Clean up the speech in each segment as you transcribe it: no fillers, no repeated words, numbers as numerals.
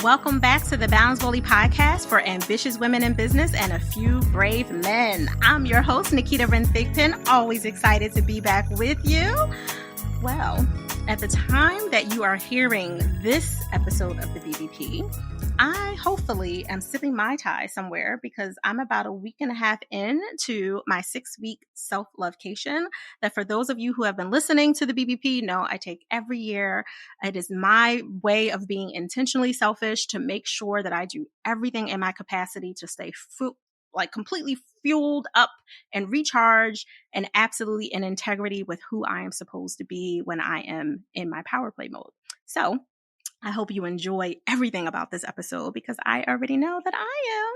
Welcome back to the Bounds Boldly podcast for ambitious women in business and a few brave men. I'm your host, Naketa Ren Thigpen, always excited to be back with you. Well, at the time that you are hearing this episode of the BBP, I hopefully am sipping Mai Tai somewhere because I'm about a week and a half into my 6-week self-lovecation that for those of you who have been listening to the BBP know I take every year. It is my way of being intentionally selfish to make sure that I do everything in my capacity to stay completely fueled up and recharged and absolutely in integrity with who I am supposed to be when I am in my power play mode. So I hope you enjoy everything about this episode because I already know that I am.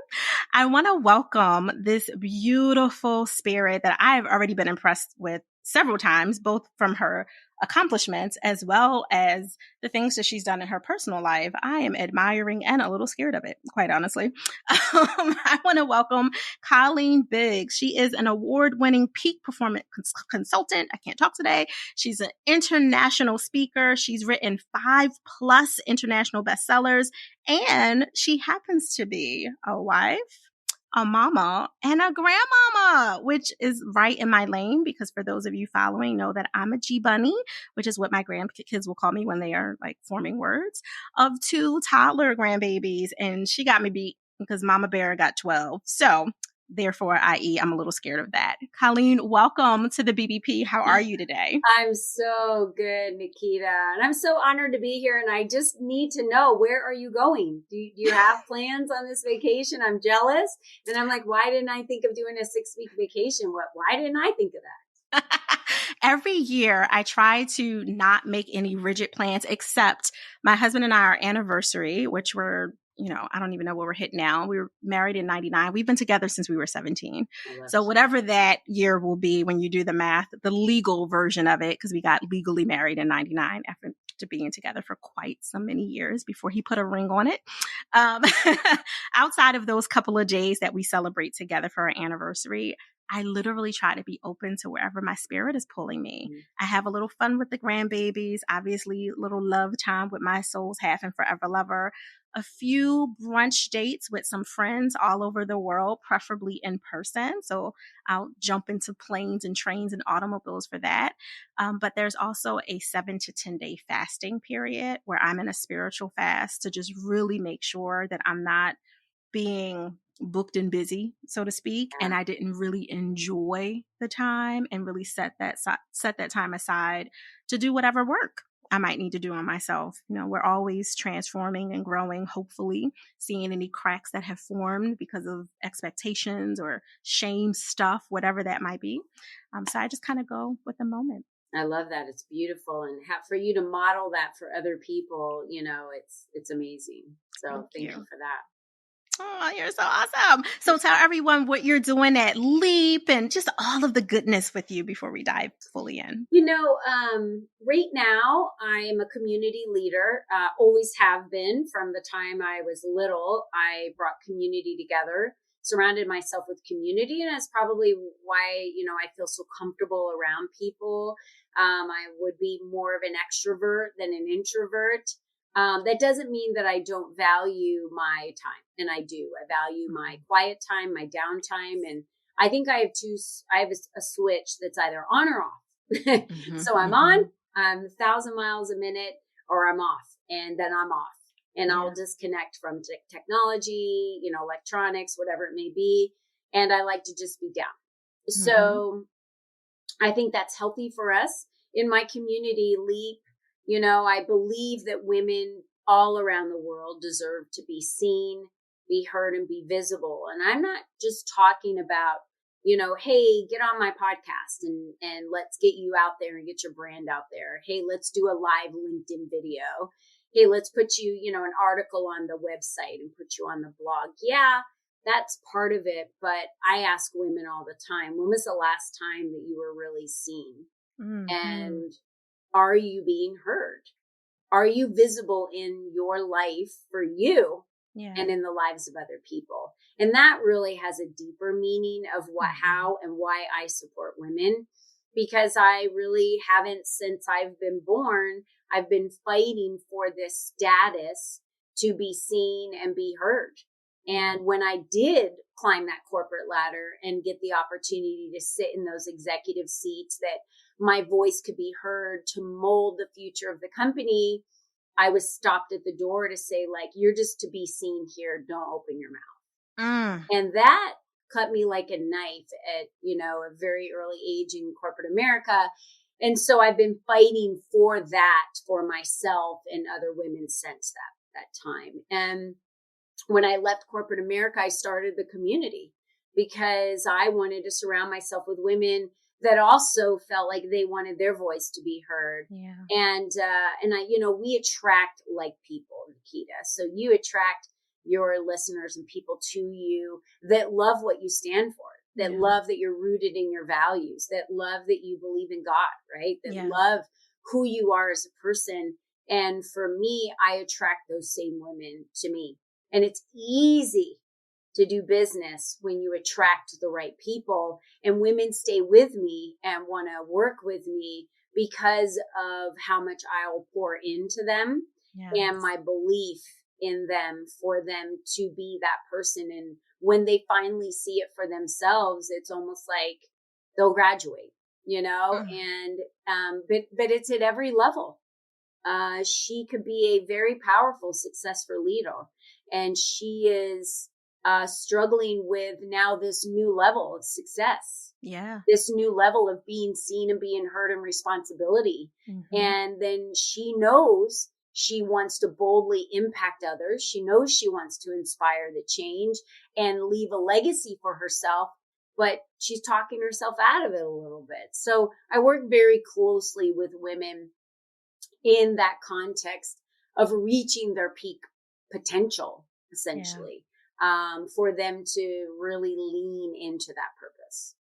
I want to welcome this beautiful spirit that I have already been impressed with several times, both from her accomplishments as well as the things that she's done in her personal life. I am admiring and a little scared of it, quite honestly. I want to welcome Colleen Biggs. She is an award-winning peak performance consultant. I can't talk today. She's an international speaker. She's written 5+ international bestsellers, and she happens to be a wife, a mama, and a grandmama, which is right in my lane because for those of you following know that I'm a G-bunny, which is what my grandkids will call me when they are like forming words, of 2 toddler grandbabies. And she got me beat because Mama Bear got 12. So therefore, i.e., I'm a little scared of that. Colleen, welcome to the BBP. How are you today? I'm so good, Naketa. And I'm so honored to be here. And I just need to know, where are you going? Do you have plans on this vacation? I'm jealous. And I'm like, why didn't I think of doing a 6-week vacation? Why didn't I think of that? Every year, I try to not make any rigid plans, except my husband and I, our anniversary, which we're I don't even know what we're hitting now. We were married in 99. We've been together since we were 17. So whatever that year will be when you do the math, the legal version of it, because we got legally married in 99 after being together for quite so many years before he put a ring on it. Outside of those couple of days that we celebrate together for our anniversary, I literally try to be open to wherever my spirit is pulling me. I have a little fun with the grandbabies, obviously little love time with my soul's half and forever lover, a few brunch dates with some friends all over the world, preferably in person. So I'll jump into planes and trains and automobiles for that. But there's also a 7 to 10 day fasting period where I'm in a spiritual fast to just really make sure that I'm not being booked and busy, so to speak. And I didn't really enjoy the time and really set that time aside to do whatever work I might need to do on myself. We're always transforming and growing, hopefully seeing any cracks that have formed because of expectations or shame stuff, whatever that might be. So I just kind of go with the moment. I love that. It's beautiful. And for you to model that for other people, it's amazing. So thank you for that. Oh, you're so awesome. So tell everyone what you're doing at Leap and just all of the goodness with you before we dive fully in. Right now I am a community leader, always have been from the time I was little. I brought community together, surrounded myself with community. And that's probably why, I feel so comfortable around people. I would be more of an extrovert than an introvert. That doesn't mean that I don't value my time, and I do. I value my quiet time, my downtime, and I think I have a switch that's either on or off. So I'm on, I'm 1,000 miles a minute, or I'm off, and then I'm off, and I'll disconnect from technology, electronics, whatever it may be, and I like to just be down. So I think that's healthy for us. In my community, Leap, I believe that women all around the world deserve to be seen, be heard, and be visible. And I'm not just talking about, hey, get on my podcast and let's get you out there and get your brand out there. Hey, let's do a live LinkedIn video. Hey, let's put you, an article on the website and put you on the blog. Yeah, that's part of it. But I ask women all the time, when was the last time that you were really seen? And are you being heard? Are you visible in your life for you and in the lives of other people? And that really has a deeper meaning of how and why I support women, because I really haven't, since I've been born, I've been fighting for this status to be seen and be heard. And when I did climb that corporate ladder and get the opportunity to sit in those executive seats, that my voice could be heard to mold the future of the company, I was stopped at the door to say, like, you're just to be seen here. Don't open your mouth. And that cut me like a knife at, a very early age in corporate America. And so I've been fighting for that for myself and other women since that time. And when I left corporate America, I started the community because I wanted to surround myself with women that also felt like they wanted their voice to be heard. Yeah. And we attract like people, Naketa. So you attract your listeners and people to you that love what you stand for, that love that you're rooted in your values, that love that you believe in God, right? That love who you are as a person. And for me, I attract those same women to me. And it's easy to do business when you attract the right people, and women stay with me and want to work with me because of how much I'll pour into them and my belief in them for them to be that person. And when they finally see it for themselves, it's almost like they'll graduate, and, but it's at every level. She could be a very powerful, successful leader, and she is struggling with now this new level of success. Yeah. This new level of being seen and being heard and responsibility. And then she knows she wants to boldly impact others. She knows she wants to inspire the change and leave a legacy for herself, but she's talking herself out of it a little bit. So I work very closely with women in that context of reaching their peak potential, essentially, for them to really lean into that purpose.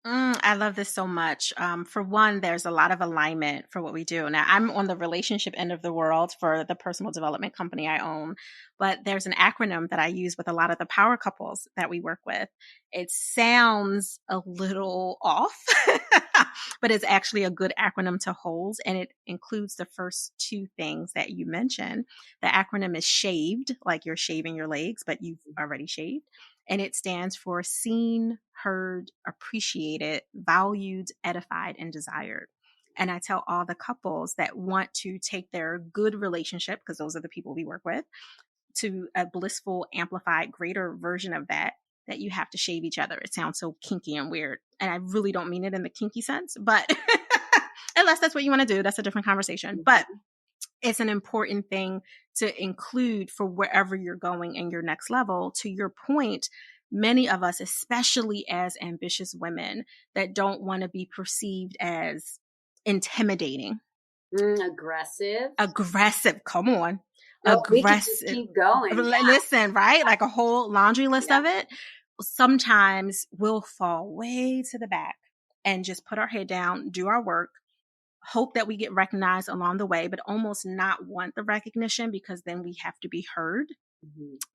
I love this so much. For one, there's a lot of alignment for what we do. Now, I'm on the relationship end of the world for the personal development company I own, but there's an acronym that I use with a lot of the power couples that we work with. It sounds a little off, but it's actually a good acronym to hold. And it includes the first two things that you mentioned. The acronym is SHAVED, like you're shaving your legs, but you've already shaved. And it stands for seen, heard, appreciated, valued, edified, and desired. And I tell all the couples that want to take their good relationship, because those are the people we work with, to a blissful, amplified, greater version of that you have to shave each other. It sounds so kinky and weird. And I really don't mean it in the kinky sense, but unless that's what you want to do, that's a different conversation. But it's an important thing to include for wherever you're going in your next level. To your point, many of us, especially as ambitious women that don't want to be perceived as intimidating. Aggressive. Come on. Aggressive. We can just keep going. Listen, right? Like a whole laundry list of it. Sometimes we'll fall way to the back and just put our head down, do our work, hope that we get recognized along the way, but almost not want the recognition because then we have to be heard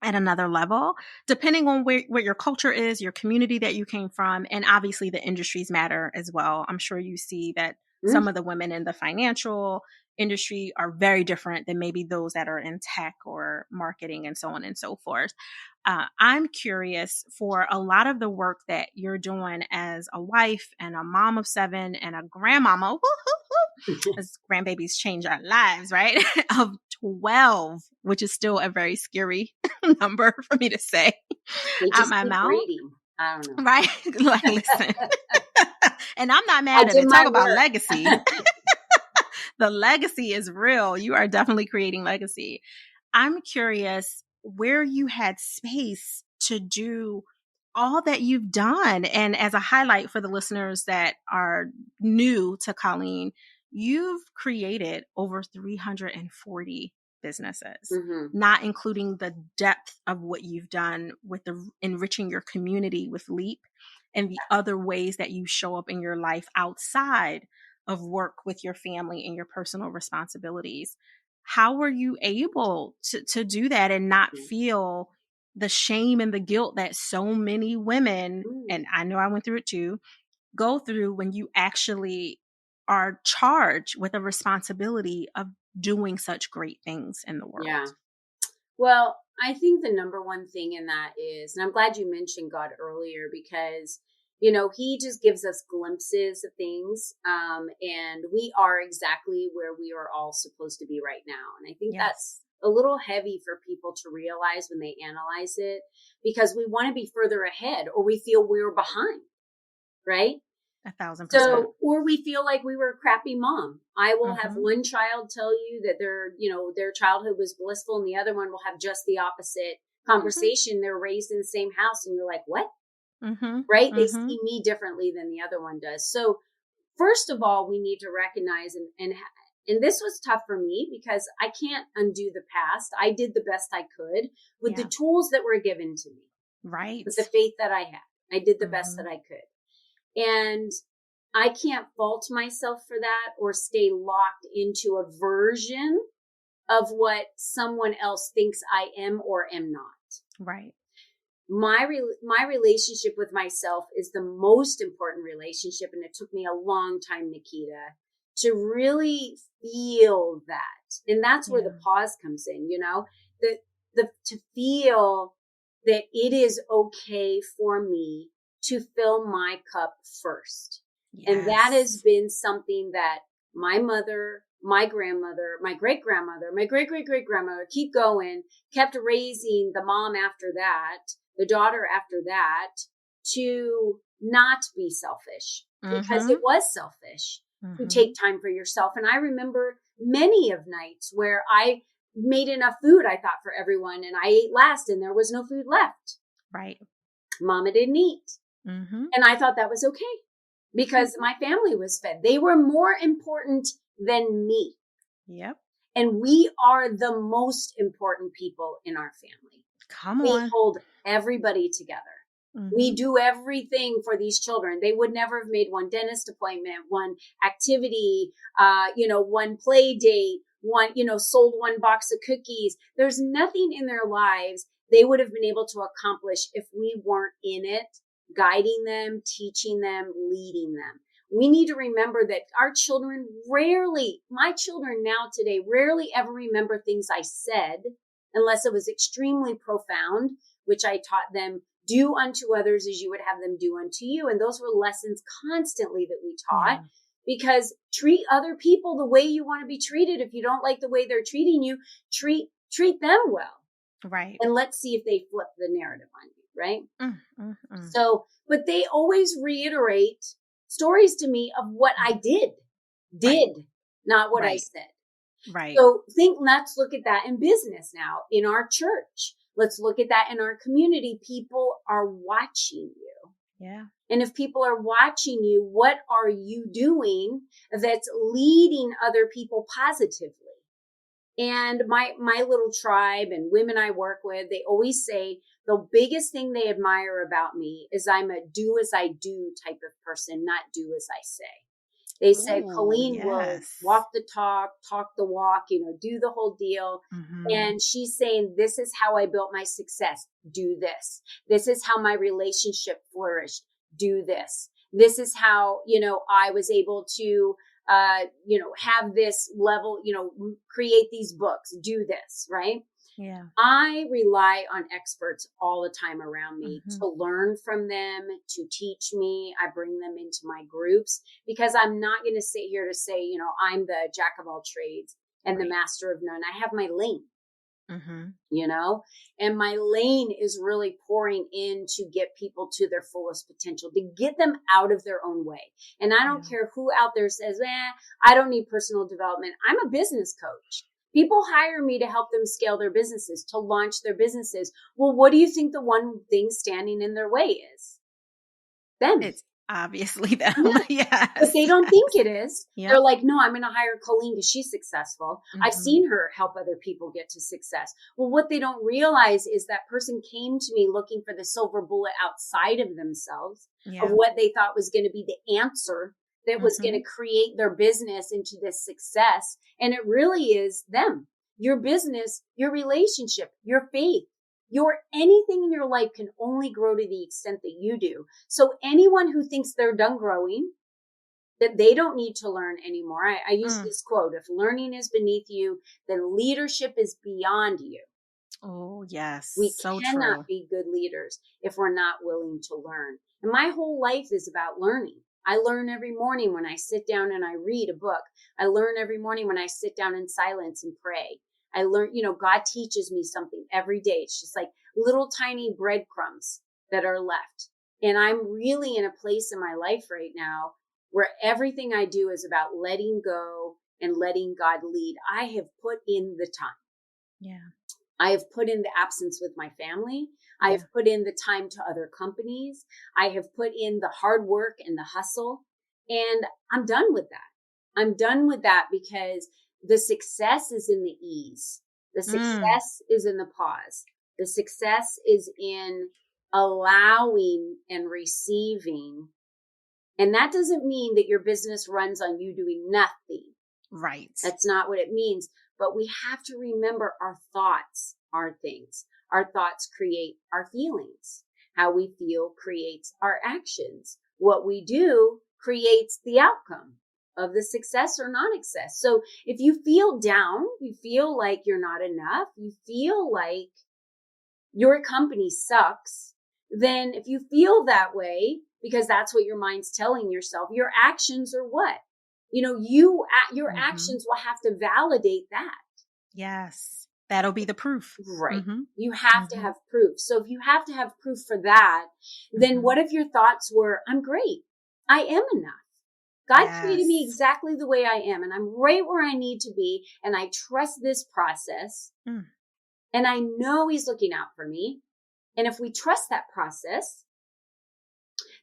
at another level, depending on where your culture is, your community that you came from. And obviously the industries matter as well. I'm sure you see that some of the women in the financial industry are very different than maybe those that are in tech or marketing and so on and so forth. I'm curious, for a lot of the work that you're doing as a wife and a mom of 7 and a grandmama, as grandbabies change our lives, right? Of 12, which is still a very scary number for me to say out my mouth. I don't know. Right? Like, listen. And I'm not mad at it. Talk about legacy. The legacy is real. You are definitely creating legacy. I'm curious where you had space to do all that you've done. And as a highlight for the listeners that are new to Colleen, you've created over 340 businesses, not including the depth of what you've done with the enriching your community with Leap and the other ways that you show up in your life outside of work with your family and your personal responsibilities. How were you able to do that and not feel the shame and the guilt that so many women, and I know I went through it too, go through when you actually are charged with a responsibility of doing such great things in the world? Yeah. Well, I think the number one thing in that is, and I'm glad you mentioned God earlier, because, he just gives us glimpses of things. And we are exactly where we are all supposed to be right now. And I think that's a little heavy for people to realize when they analyze it, because we want to be further ahead, or we feel we're behind, right? 1,000%. So, or we feel like we were a crappy mom. I will have one child tell you that their childhood was blissful, and the other one will have just the opposite conversation. They're raised in the same house, and you're like, what? Right? They see me differently than the other one does. So, first of all, we need to recognize, and this was tough for me because I can't undo the past. I did the best I could with the tools that were given to me. Right. With the faith that I had. I did the best that I could. And I can't fault myself for that or stay locked into a version of what someone else thinks I am or am not. Right. My relationship with myself is the most important relationship. And it took me a long time, Naketa, to really feel that. And that's where the pause comes in, to feel that it is okay for me to fill my cup first. Yes. And that has been something that my mother, my grandmother, my great-grandmother, my great-great-great-grandmother, keep going, kept raising the mom after that, the daughter after that, to not be selfish, because it was selfish to take time for yourself. And I remember many of nights where I made enough food, I thought, for everyone, and I ate last and there was no food left. Right. Mama didn't eat. And I thought that was okay because my family was fed. They were more important than me. Yep. And we are the most important people in our family. Come on. We hold everybody together. We do everything for these children. They would never have made one dentist appointment, one activity, one play date, sold one box of cookies. There's nothing in their lives they would have been able to accomplish if we weren't in it, guiding them, teaching them, leading them. We need to remember that our children my children now today rarely ever remember things I said unless it was extremely profound, which I taught them, do unto others as you would have them do unto you. And those were lessons constantly that we taught, because treat other people the way you want to be treated. If you don't like the way they're treating you, treat them well. Right. And let's see if they flip the narrative on you. Right. So, but they always reiterate stories to me of what I did, not what I said. Right. So let's look at that in business now, in our church. Let's look at that in our community. People are watching you. Yeah. And if people are watching you, what are you doing that's leading other people positively? And my little tribe and women I work with, they always say the biggest thing they admire about me is I'm a do as I do type of person, not do as I say. They say, Colleen will walk the talk the walk, do the whole deal. And she's saying, this is how I built my success. Do this. This is how my relationship flourished. Do this. This is how, I was able to, have this level, create these books, do this, right? Yeah. I rely on experts all the time around me to learn from them, to teach me. I bring them into my groups because I'm not going to sit here to say, I'm the jack of all trades and the master of none. I have my lane, and my lane is really pouring in to get people to their fullest potential, to get them out of their own way. And I don't care who out there says, I don't need personal development. I'm a business coach. People hire me to help them scale their businesses, to launch their businesses. Well, what do you think the one thing standing in their way is? Them. It's obviously them. Yes. But they don't think it is. They're like, no, I'm going to hire Colleen because she's successful. I've seen her help other people get to success. Well, what they don't realize is that person came to me looking for the silver bullet outside of themselves, of what they thought was going to be the answer that was going to create their business into this success. And it really is them, your business, your relationship, your faith, anything in your life can only grow to the extent that you do. So anyone who thinks they're done growing, that they don't need to learn anymore. I use this quote, if learning is beneath you, then leadership is beyond you. Oh, yes. We So cannot true. be good leaders if we're not willing to learn. And my whole life is about learning. I learn every morning when I sit down and I read a book. I learn every morning when I sit down in silence and pray. I learn, God teaches me something every day. It's just like little tiny breadcrumbs that are left. And I'm really in a place in my life right now where everything I do is about letting go and letting God lead. I have put in the time. Yeah. I have put in the absence with my family. I have put in the time to other companies. I have put in the hard work and the hustle. And I'm done with that. I'm done with that because the success is in the ease. The success is in the pause. The success is in allowing and receiving. And that doesn't mean that your business runs on you doing nothing. Right. That's not what it means. But we have to remember our thoughts are things. Our thoughts create our feelings. How we feel creates our actions. What we do creates the outcome of the success or non-success. So if you feel down, you feel like you're not enough, you feel like your company sucks, then if you feel that way, because that's what your mind's telling yourself, your actions are what? Your actions will have to validate that. Yes. That'll be the proof. Right. You have to have proof. So if you have to have proof for that, then what if your thoughts were, I'm great. I am enough. God created me exactly the way I am, and I'm right where I need to be. And I trust this process. And I know He's looking out for me. And if we trust that process,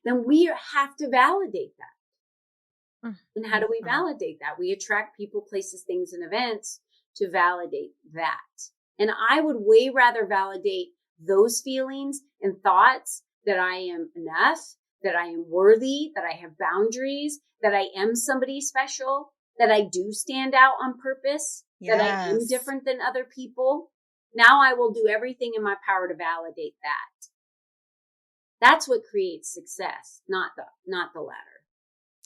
then we have to validate that. And how do we validate that? We attract people, places, things, and events to validate that. And I would way rather validate those feelings and thoughts that I am enough, that I am worthy, that I have boundaries, that I am somebody special, that I do stand out on purpose, that I am different than other people. Now I will do everything in my power to validate that. That's what creates success, not the latter.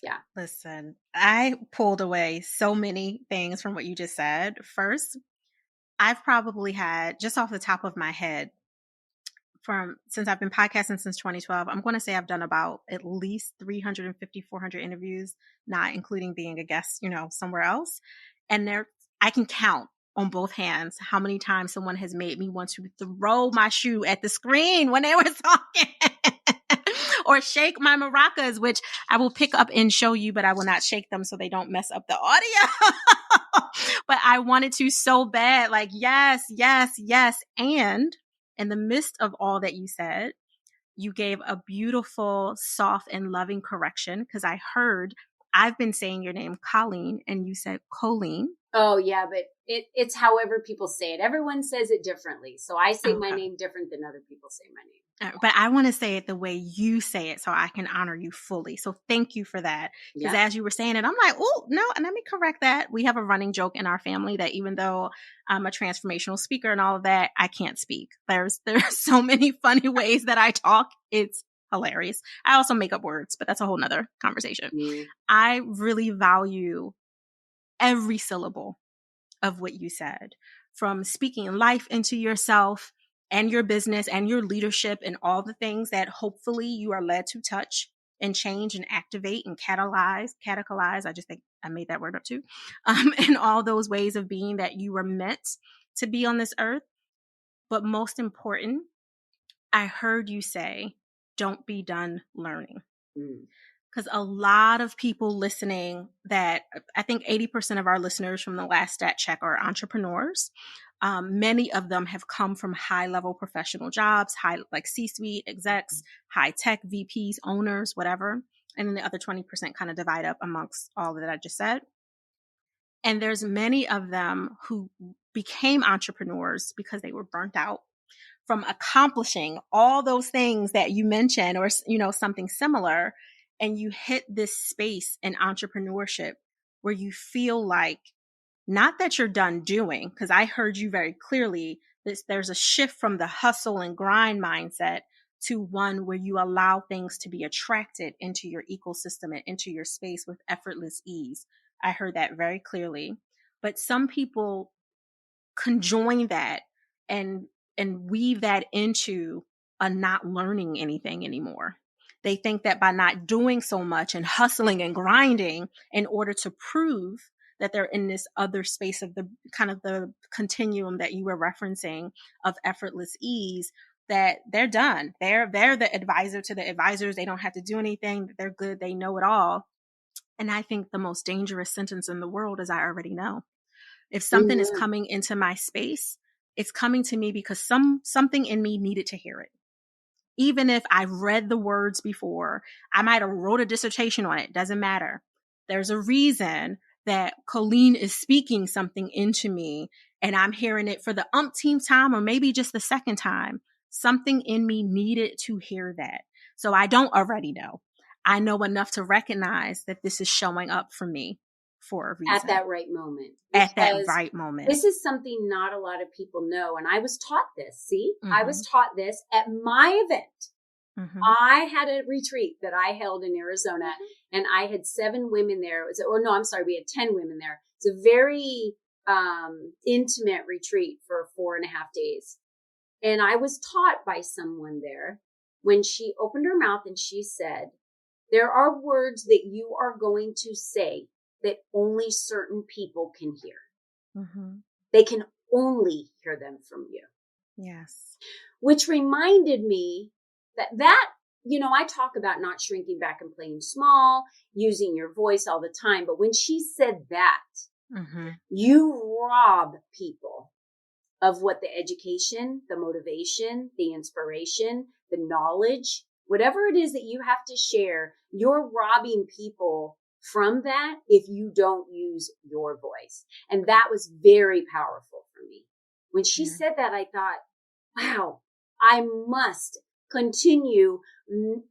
Yeah. Listen, I pulled away so many things from what you just said. First, I've probably had, just off the top of my head, since I've been podcasting since 2012, I'm going to say I've done about at least 350, 400 interviews, not including being a guest, somewhere else. And I can count on both hands how many times someone has made me want to throw my shoe at the screen when they were talking. Or shake my maracas, which I will pick up and show you, but I will not shake them so they don't mess up the audio. But I wanted to so bad, like, yes, yes, yes. And in the midst of all that you said, you gave a beautiful, soft, and loving correction, because I've been saying your name Colleen, and you said Colleen. Oh, yeah, but it's however people say it. Everyone says it differently. So I say my name different than other people say my name. But I want to say it the way you say it so I can honor you fully. So thank you for that. Because as you were saying it, I'm like, oh, no, and let me correct that. We have a running joke in our family that even though I'm a transformational speaker and all of that, I can't speak. There's so many funny ways that I talk. It's hilarious. I also make up words, but that's a whole nother conversation. I really value every syllable of what you said, from speaking life into yourself and your business and your leadership and all the things that hopefully you are led to touch and change and activate and catechalize. I just think I made that word up too. And all those ways of being that you were meant to be on this earth. But most important, I heard you say, don't be done learning. Because a lot of people listening, that I think 80% of our listeners from the last stat check are entrepreneurs. Many of them have come from high-level professional jobs, like C-suite execs, high-tech VPs, owners, whatever. And then the other 20% kind of divide up amongst all that I just said. And there's many of them who became entrepreneurs because they were burnt out from accomplishing all those things that you mentioned, or, something similar. And you hit this space in entrepreneurship where you feel like, not that you're done doing, because I heard you very clearly, there's a shift from the hustle and grind mindset to one where you allow things to be attracted into your ecosystem and into your space with effortless ease. I heard that very clearly. But some people conjoin that and and weave that into a not learning anything anymore. They think that by not doing so much and hustling and grinding in order to prove that they're in this other space of the kind of the continuum that you were referencing of effortless ease, that they're done. They're the advisor to the advisors. They don't have to do anything. They're good. They know it all. And I think the most dangerous sentence in the world is I already know. If something is coming into my space, it's coming to me because something in me needed to hear it. Even if I've read the words before, I might have wrote a dissertation on it. Doesn't matter. There's a reason that Colleen is speaking something into me and I'm hearing it for the umpteenth time or maybe just the second time. Something in me needed to hear that. So I don't already know. I know enough to recognize that this is showing up for me for a reason. At that right moment. At that right moment. This is something not a lot of people know. And I was taught this. See, I was taught this at my event. I had a retreat that I held in Arizona and I had 7 women there. We had 10 women there. It's a very intimate retreat for 4.5 days. And I was taught by someone there when she opened her mouth and she said, there are words that you are going to say that only certain people can hear. They can only hear them from you. Yes. Which reminded me that, I talk about not shrinking back and playing small, using your voice all the time. But when she said that, you rob people of what the education, the motivation, the inspiration, the knowledge, whatever it is that you have to share, you're robbing people from that if you don't use your voice. And that was very powerful for me. When she said that, I thought, wow, I must continue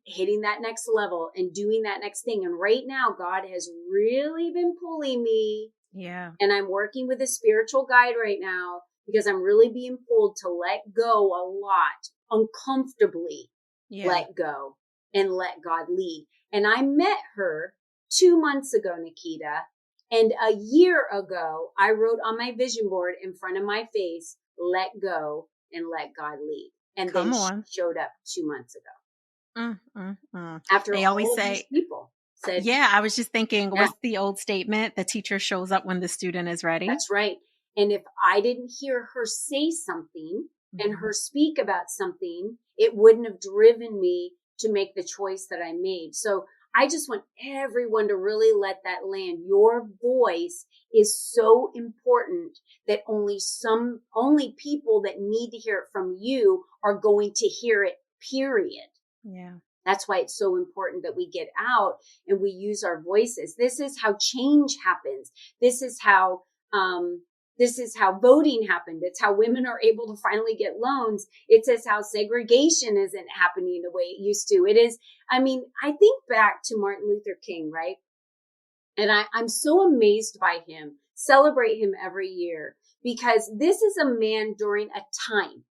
hitting that next level and doing that next thing. And right now, God has really been pulling me. Yeah. And I'm working with a spiritual guide right now because I'm really being pulled to let go a lot, uncomfortably let go and let God lead. And I met her 2 months ago, Naketa. And a year ago, I wrote on my vision board in front of my face, let go and let God lead. And then she showed up 2 months ago. After they all always of say, these people said, I was just thinking, what's the old statement? The teacher shows up when the student is ready. That's right. And if I didn't hear her say something and her speak about something, it wouldn't have driven me to make the choice that I made. So I just want everyone to really let that land. Your voice is so important that only people that need to hear it from you are going to hear it, period. Yeah. That's why it's so important that we get out and we use our voices. This is how change happens. This is how voting happened. It's how women are able to finally get loans. It says how segregation isn't happening the way it used to. It is, I think back to Martin Luther King, right? And I'm so amazed by him, celebrate him every year, because this is a man during a time,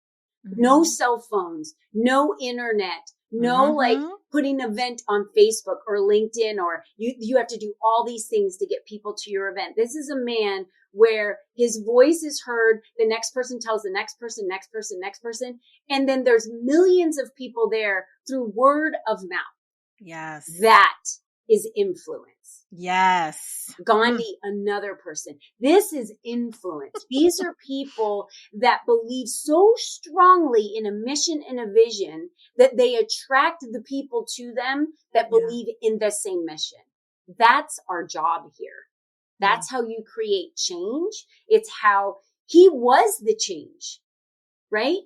no cell phones, no internet, no putting an event on Facebook or LinkedIn, or you have to do all these things to get people to your event. This is a man where his voice is heard. The next person tells the next person, next person, next person. And then there's millions of people there through word of mouth. Yes. That is influence. Yes. Gandhi, another person. This is influence. These are people that believe so strongly in a mission and a vision that they attract the people to them that believe in the same mission. That's our job here. That's how you create change. It's how he was the change, right?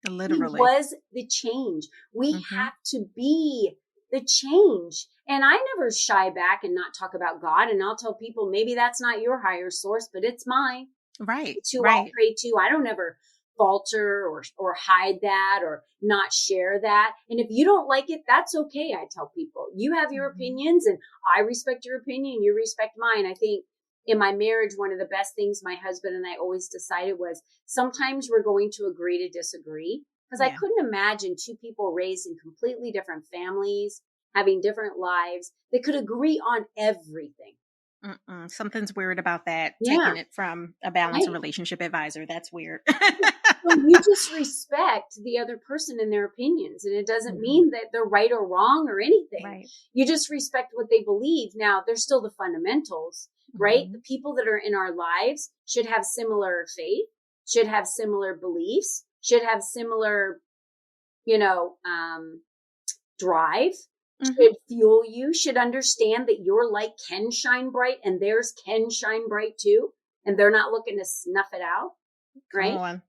Literally. He was the change. We have to be the change. And I never shy back and not talk about God. And I'll tell people, maybe that's not your higher source, but it's mine. Right. It's who I pray to. I don't ever falter or hide that or not share that. And if you don't like it, that's okay. I tell people, you have your opinions and I respect your opinion. You respect mine. I think in my marriage, one of the best things my husband and I always decided was sometimes we're going to agree to disagree. Because I couldn't imagine two people raised in completely different families, having different lives, that could agree on everything. Something's weird about that. Taking it from a balanced relationship advisor. That's weird. So you just respect the other person and their opinions. And it doesn't mean that they're right or wrong or anything. Right. You just respect what they believe. Now, there's still the fundamentals, right? The people that are in our lives should have similar faith, should have similar beliefs, should have similar, drive, should fuel you, should understand that your light can shine bright and theirs can shine bright too. And they're not looking to snuff it out. Right? Come on.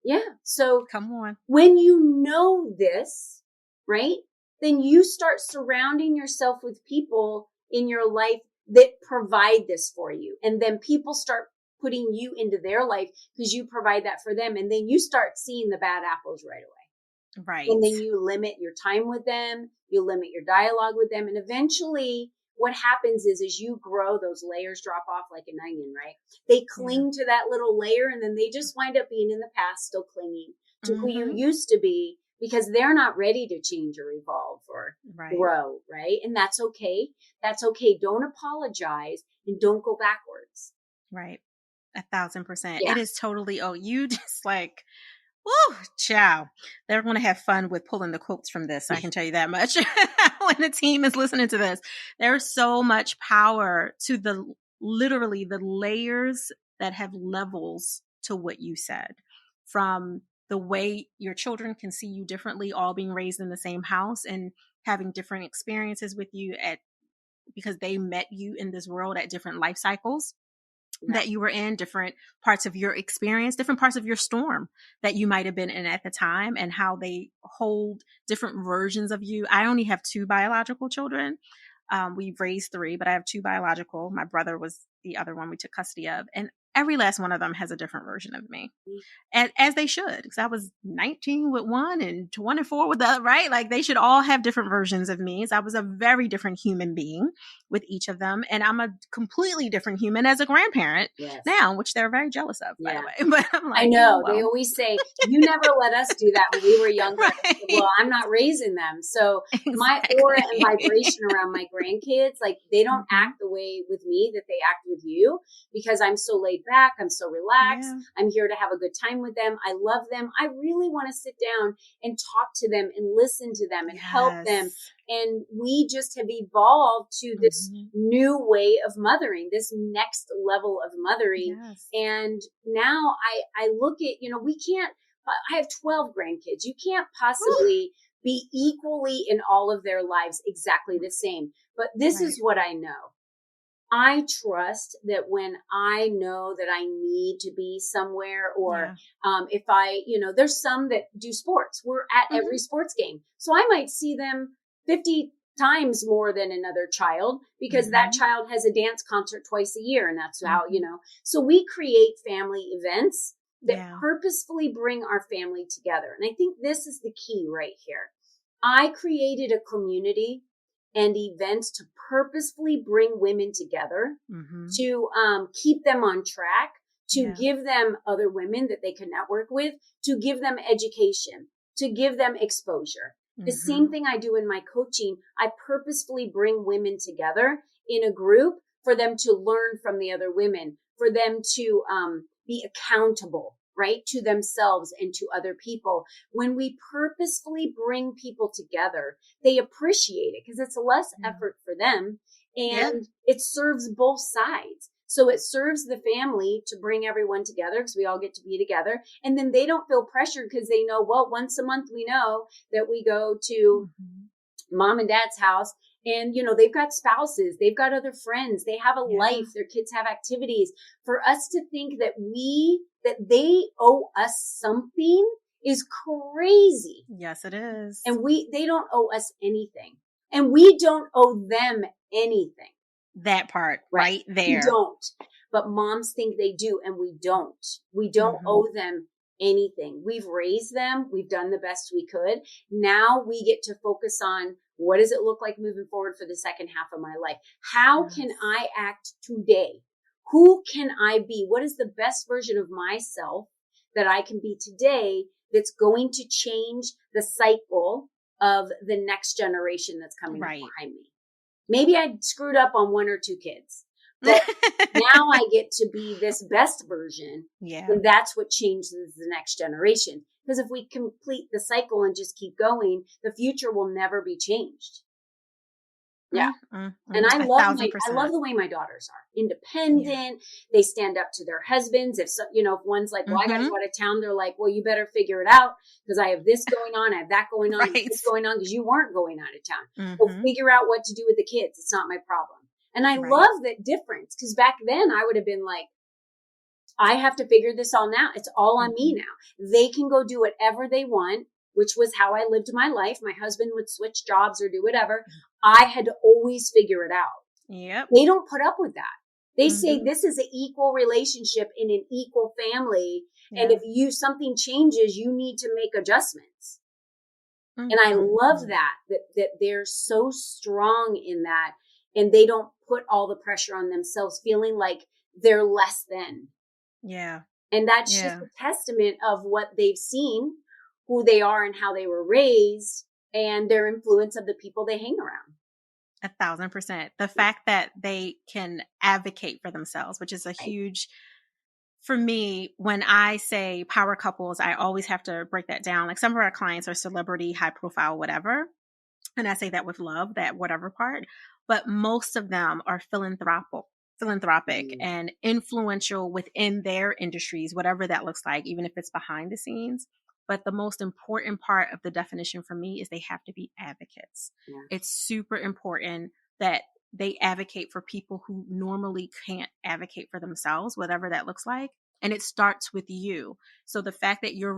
Yeah. So come on. When you know this, right, then you start surrounding yourself with people in your life that provide this for you. And then people start putting you into their life because you provide that for them. And then you start seeing the bad apples right away. Right. And then you limit your time with them. You limit your dialogue with them. And eventually what happens is as you grow, those layers drop off like an onion, right? They cling to that little layer and then they just wind up being in the past, still clinging to who you used to be because they're not ready to change or evolve or grow, right? And that's okay. That's okay. Don't apologize and don't go backwards. Right. 1,000%. Yeah. It is totally, you just like, woo, ciao. They're going to have fun with pulling the quotes from this. I can tell you that much. When the team is listening to this, there's so much power to literally the layers that have levels to what you said, from the way your children can see you differently, all being raised in the same house and having different experiences with you because they met you in this world at different life cycles. That you were in, different parts of your experience, different parts of your storm that you might have been in at the time, and how they hold different versions of you. I only have 2 biological children. We've raised 3, but I have 2 biological. My brother was the other one we took custody of. And every last one of them has a different version of me. And as they should, because I was 19 with one and 24 with the other, right? Like they should all have different versions of me. So I was a very different human being with each of them. And I'm a completely different human as a grandparent now, which they're very jealous of, by the way. But I'm like, I know. They always say, you never let us do that when we were younger. Right. Well, I'm not raising them. So my aura and vibration around my grandkids, like they don't act the way with me that they act with you because I'm so laid back. I'm so relaxed. I'm here to have a good time with them. I love them. I really want to sit down and talk to them and listen to them and help them. And we just have evolved to this new way of mothering, this next level of mothering. And now I look at, I have 12 grandkids. You can't possibly be equally in all of their lives exactly the same. But this is what I know. I trust that when I know that I need to be somewhere or if there's some that do sports. We're at every sports game. So I might see them 50 times more than another child because that child has a dance concert twice a year. And that's how, so we create family events that purposefully bring our family together. And I think this is the key right here. I created a community and events to purposefully bring women together, to keep them on track, to give them other women that they can network with, to give them education, to give them exposure. The same thing I do in my coaching. I purposefully bring women together in a group for them to learn from the other women, for them to be accountable, right, to themselves and to other people. When we purposefully bring people together, they appreciate it because it's less effort for them and it serves both sides. So it serves the family to bring everyone together because we all get to be together. And then they don't feel pressured because they know, well, once a month, we know that we go to mom and dad's house and, they've got spouses, they've got other friends, they have a life, their kids have activities. For us to think that they owe us something is crazy. Yes, it is. And they don't owe us anything and we don't owe them anything. That part right there. We don't, but moms think they do. And we don't owe them anything. We've raised them. We've done the best we could. Now we get to focus on what does it look like moving forward for the second half of my life? How can I act today? Who can I be? What is the best version of myself that I can be today that's going to change the cycle of the next generation that's coming behind me? Maybe I screwed up on 1 or 2 kids, But now I get to be this best version. Yeah. And that's what changes the next generation. Because if we complete the cycle and just keep going, the future will never be changed. Yeah. And I love the way my daughters are independent. Yeah. They stand up to their husbands. If one's like, well, I got to go out of town. They're like, well, you better figure it out because I have this going on. I have that going on. Right. This going on because you weren't going out of town. So figure out what to do with the kids. It's not my problem. And I love that difference because back then I would have been like, I have to figure this all now. It's all on me now. They can go do whatever they want, which was how I lived my life. My husband would switch jobs or do whatever. I had to always figure it out. Yep. They don't put up with that. They say this is an equal relationship in an equal family. Yeah. And if something changes, you need to make adjustments. And I love that they're so strong in that and they don't put all the pressure on themselves feeling like they're less than. Yeah. And that's just a testament of what they've seen, who they are and how they were raised and their influence of the people they hang around. 1,000%. The fact that they can advocate for themselves, which is a huge, for me, when I say power couples, I always have to break that down. Like some of our clients are celebrity, high profile, whatever. And I say that with love, that whatever part, but most of them are philanthropic and influential within their industries, whatever that looks like, even if it's behind the scenes. But the most important part of the definition for me is they have to be advocates. Yeah. It's super important that they advocate for people who normally can't advocate for themselves, whatever that looks like. And it starts with you. So the fact that you're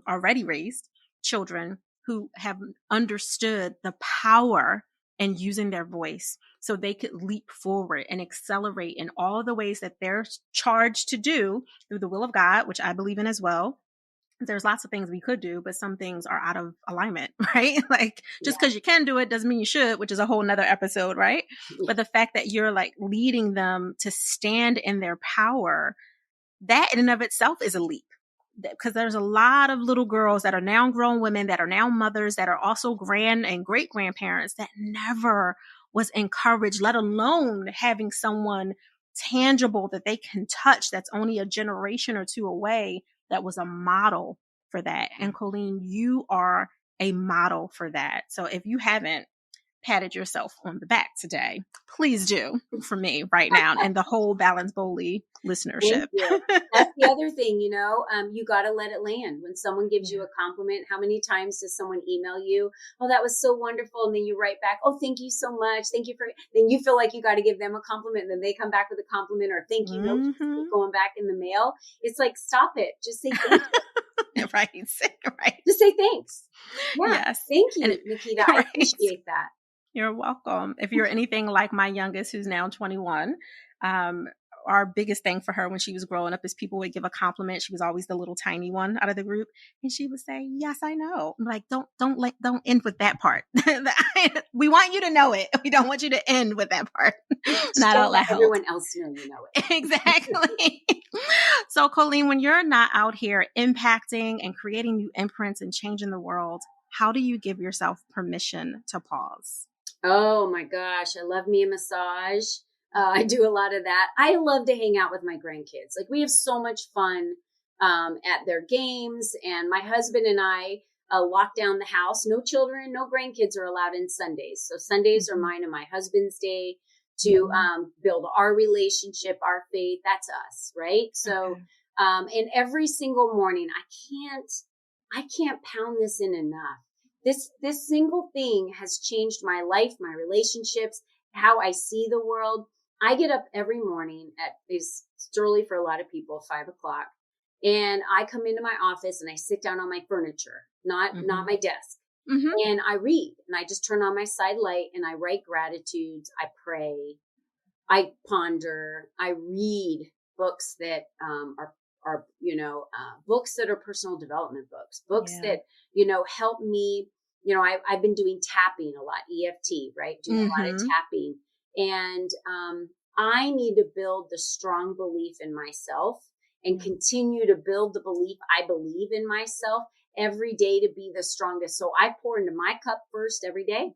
already raised children who have understood the power and using their voice so they could leap forward and accelerate in all the ways that they're charged to do through the will of God, which I believe in as well. There's lots of things we could do, but some things are out of alignment, right? Like just because you can do it doesn't mean you should, which is a whole nother episode, right? But the fact that you're like leading them to stand in their power, that in and of itself is a leap. Because there's a lot of little girls that are now grown women, that are now mothers, that are also grand and great grandparents that never was encouraged, let alone having someone tangible that they can touch that's only a generation or two away that was a model for that. And Colleen, you are a model for that. So if you haven't patted yourself on the back today, please do for me right now and the whole Balance Boldly listenership. That's the other thing, you got to let it land. When someone gives you a compliment, how many times does someone email you, oh, that was so wonderful. And then you write back, oh, thank you so much. Thank you then you feel like you got to give them a compliment. And then they come back with a compliment or thank you. Keep going back in the mail. It's like, stop it. Just say thank you. Right. Just say thanks. Yeah. Yes. Thank you, Naketa. I appreciate that. You're welcome. If you're anything like my youngest, who's now 21, our biggest thing for her when she was growing up is people would give a compliment. She was always the little tiny one out of the group. And she would say, yes, I know. I'm like, don't end with that part. We want you to know it. We don't want you to end with that part. Not out loud. Everyone else know you know it. Exactly. So Colleen, when you're not out here impacting and creating new imprints and changing the world, how do you give yourself permission to pause? Oh my gosh. I love me a massage. I do a lot of that. I love to hang out with my grandkids. Like we have so much fun at their games, and my husband and I lock down the house. No children, no grandkids are allowed in Sundays. So Sundays are mine and my husband's day to build our relationship, our faith. That's us, right? So, and every single morning, I can't pound this in enough. This single thing has changed my life, my relationships, how I see the world. I get up every morning it's early for a lot of people, 5:00, and I come into my office and I sit down on my furniture, not my desk, and I read, and I just turn on my side light and I write gratitudes. I pray, I ponder, I read books that are books that are personal development books that help me. I've been doing tapping a lot, EFT, right? Doing a lot of tapping. And I need to build the strong belief in myself and continue to build the belief I believe in myself every day to be the strongest. So I pour into my cup first every day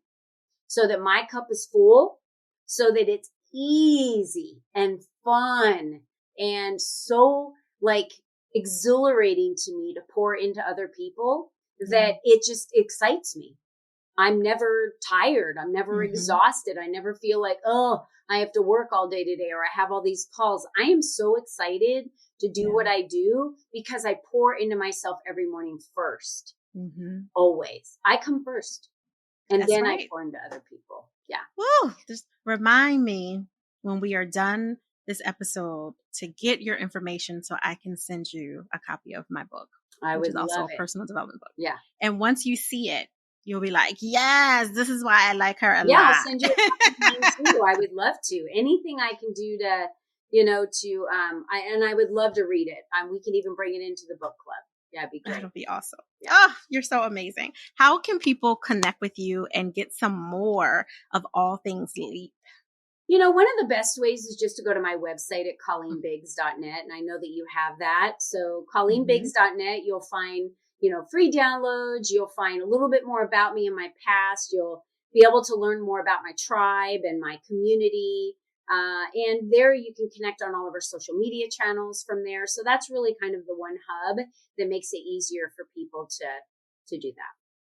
so that my cup is full, so that it's easy and fun and so like exhilarating to me to pour into other people that it just excites me. I'm never tired. I'm never exhausted. I never feel like, oh, I have to work all day today or I have all these calls. I am so excited to do what I do because I pour into myself every morning first. Always. I come first. And then I pour into other people. Yeah. Woo! Just remind me when we are done this episode to get your information so I can send you a copy of my book. I would love also it. A personal development book. Yeah. And once you see it, you'll be like, yes, this is why I like her a lot. Yeah, I'll send you a copy of mine too. I would love to. Anything I can do to, I would love to read it. We can even bring it into the book club. Yeah, it'd be great. That'll be awesome. Yeah. Oh, you're so amazing. How can people connect with you and get some more of all things Leap? One of the best ways is just to go to my website at ColleenBiggs.net. And I know that you have that. So ColleenBiggs.net, you'll find, free downloads. You'll find a little bit more about me and my past. You'll be able to learn more about my tribe and my community. And there you can connect on all of our social media channels from there. So that's really kind of the one hub that makes it easier for people to do that.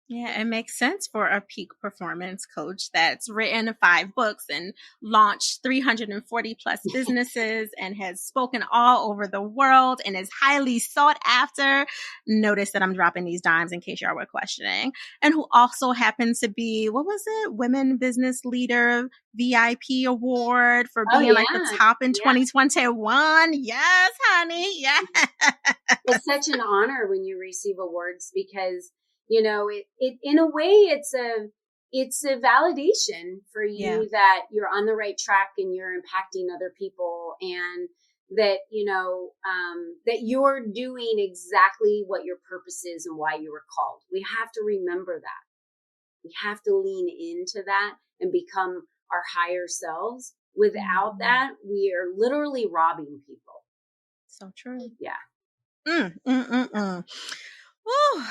Yeah, it makes sense for a peak performance coach that's written 5 books and launched 340 plus businesses and has spoken all over the world and is highly sought after. Notice that I'm dropping these dimes in case y'all were questioning. And who also happens to be, Women Business Leader VIP Award for being like the top in 2021. Yes, honey. Yeah. It's such an honor when you receive awards because it in a way, it's a validation for you that you're on the right track and you're impacting other people and that, that you're doing exactly what your purpose is and why you were called. We have to remember that. We have to lean into that and become our higher selves. Without that, we are literally robbing people. So true. Yeah. Woo.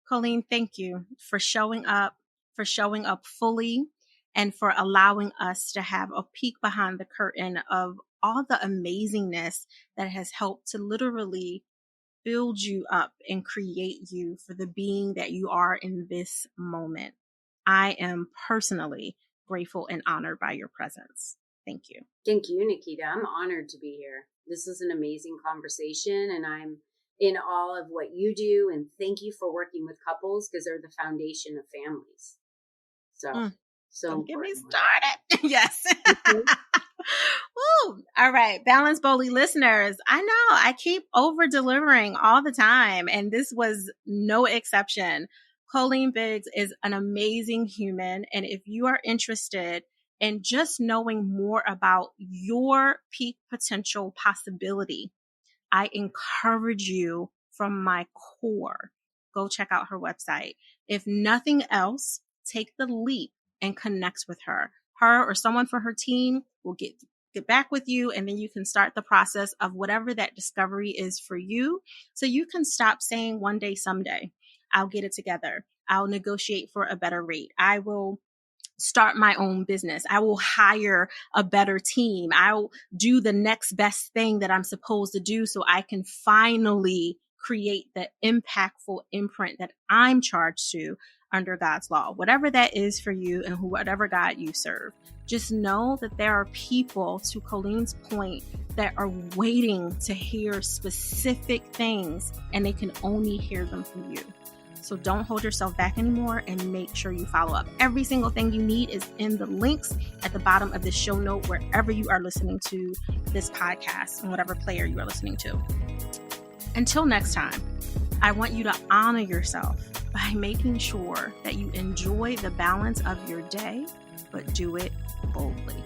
Colleen, thank you for showing up fully, and for allowing us to have a peek behind the curtain of all the amazingness that has helped to literally build you up and create you for the being that you are in this moment. I am personally grateful and honored by your presence. Thank you. Thank you, Naketa. I'm honored to be here. This is an amazing conversation, and I'm in awe of what you do. And thank you for working with couples because they're the foundation of families. So don't get me started. Yes. Woo. All right. Balance Boldly listeners. I know I keep over delivering all the time, and this was no exception. Colleen Biggs is an amazing human. And if you are interested in just knowing more about your peak potential possibility, I encourage you from my core, go check out her website. If nothing else, take the leap and connect with her. Her or someone for her team will get back with you, and then you can start the process of whatever that discovery is for you. So you can stop saying one day, someday, I'll get it together. I'll negotiate for a better rate. I will start my own business. I will hire a better team. I'll do the next best thing that I'm supposed to do so I can finally create the impactful imprint that I'm charged to under God's law. Whatever that is for you and whatever God you serve, just know that there are people, to Colleen's point, that are waiting to hear specific things, and they can only hear them from you. So don't hold yourself back anymore, and make sure you follow up. Every single thing you need is in the links at the bottom of the show note, wherever you are listening to this podcast and whatever player you are listening to. Until next time, I want you to honor yourself by making sure that you enjoy the balance of your day, but do it boldly.